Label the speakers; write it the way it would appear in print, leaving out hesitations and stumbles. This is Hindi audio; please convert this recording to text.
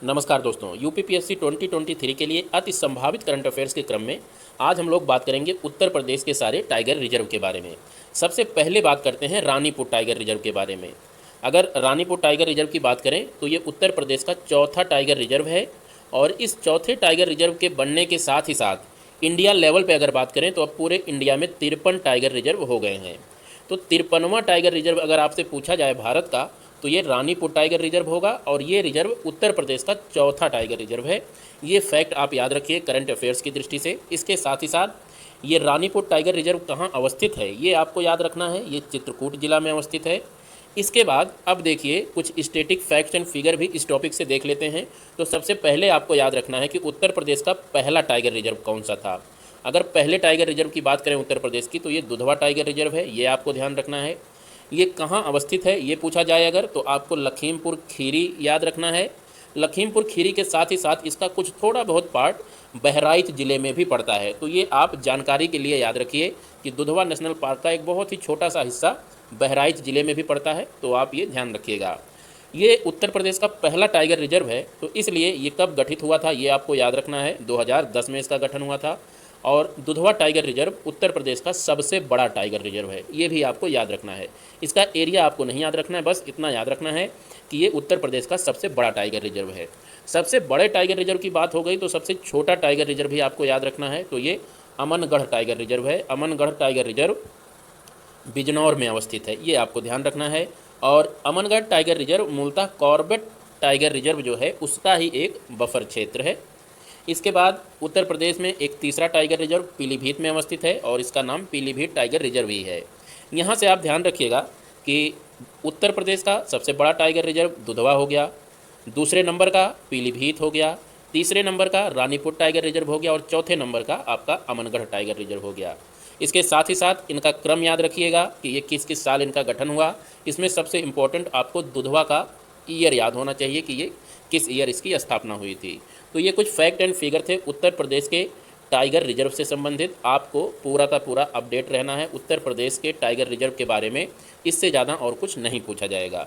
Speaker 1: नमस्कार दोस्तों, यूपीपीएससी 2023 के लिए अति संभावित करंट अफेयर्स के क्रम में आज हम लोग बात करेंगे उत्तर प्रदेश के सारे टाइगर रिजर्व के बारे में। सबसे पहले बात करते हैं रानीपुर टाइगर रिजर्व के बारे में। अगर रानीपुर टाइगर रिजर्व की बात करें तो ये उत्तर प्रदेश का चौथा टाइगर रिजर्व है और इस चौथे टाइगर रिजर्व के बनने के साथ ही साथ इंडिया लेवल पर अगर बात करें तो अब पूरे इंडिया में 53 टाइगर रिजर्व हो गए हैं। तो 53वां टाइगर रिजर्व अगर आपसे पूछा जाए भारत का तो ये रानीपुर टाइगर रिजर्व होगा और ये रिजर्व उत्तर प्रदेश का चौथा टाइगर रिजर्व है। ये फैक्ट आप याद रखिए करंट अफेयर्स की दृष्टि से। इसके साथ ही साथ ये रानीपुर टाइगर रिजर्व कहाँ अवस्थित है ये आपको याद रखना है। ये चित्रकूट जिला में अवस्थित है। इसके बाद अब देखिए कुछ स्टैटिक फैक्ट्स एंड फिगर भी इस टॉपिक से देख लेते हैं। तो सबसे पहले आपको याद रखना है कि उत्तर प्रदेश का पहला टाइगर रिजर्व कौन सा था। अगर पहले टाइगर रिजर्व की बात करें उत्तर प्रदेश की तो ये दुधवा टाइगर रिजर्व है। ये आपको ध्यान रखना है। ये कहाँ अवस्थित है ये पूछा जाए अगर तो आपको लखीमपुर खीरी याद रखना है। लखीमपुर खीरी के साथ ही साथ इसका कुछ थोड़ा बहुत पार्ट बहराइच ज़िले में भी पड़ता है। तो ये आप जानकारी के लिए याद रखिए कि दुधवा नेशनल पार्क का एक बहुत ही छोटा सा हिस्सा बहराइच ज़िले में भी पड़ता है। तो आप ये ध्यान रखिएगा। ये उत्तर प्रदेश का पहला टाइगर रिजर्व है। तो इसलिए ये कब गठित हुआ था ये आपको याद रखना है। 2010 में इसका गठन हुआ था। और दुधवा टाइगर रिजर्व उत्तर प्रदेश का सबसे बड़ा टाइगर रिजर्व है। ये भी आपको याद रखना है। इसका एरिया आपको नहीं याद रखना है, बस इतना याद रखना है कि ये उत्तर प्रदेश का सबसे बड़ा टाइगर रिजर्व है। सबसे बड़े टाइगर रिजर्व की बात हो गई तो सबसे छोटा टाइगर रिजर्व भी आपको याद रखना है। तो ये अमनगढ़ टाइगर रिजर्व है। अमनगढ़ टाइगर रिजर्व बिजनौर में अवस्थित है। ये आपको ध्यान रखना है। और अमनगढ़ टाइगर रिजर्व मूलतः कॉर्बेट टाइगर रिजर्व जो है उसका ही एक बफर क्षेत्र है। इसके बाद उत्तर प्रदेश में एक तीसरा टाइगर रिजर्व पीलीभीत में अवस्थित है और इसका नाम पीलीभीत टाइगर रिजर्व ही है। यहाँ से आप ध्यान रखिएगा कि उत्तर प्रदेश का सबसे बड़ा टाइगर रिजर्व दुधवा हो गया, दूसरे नंबर का पीलीभीत हो गया, तीसरे नंबर का रानीपुर टाइगर रिजर्व हो गया और चौथे नंबर का आपका अमनगढ़ टाइगर रिजर्व हो गया। इसके साथ ही साथ इनका क्रम याद रखिएगा कि ये किस किस साल इनका गठन हुआ। इसमें सबसे इम्पोर्टेंट आपको दुधवा का ईयर याद होना चाहिए कि ये किस ईयर इसकी स्थापना हुई थी। तो ये कुछ फैक्ट एंड फिगर थे उत्तर प्रदेश के टाइगर रिजर्व से संबंधित। आपको पूरा का पूरा अपडेट रहना है उत्तर प्रदेश के टाइगर रिजर्व के बारे में। इससे ज़्यादा और कुछ नहीं पूछा जाएगा।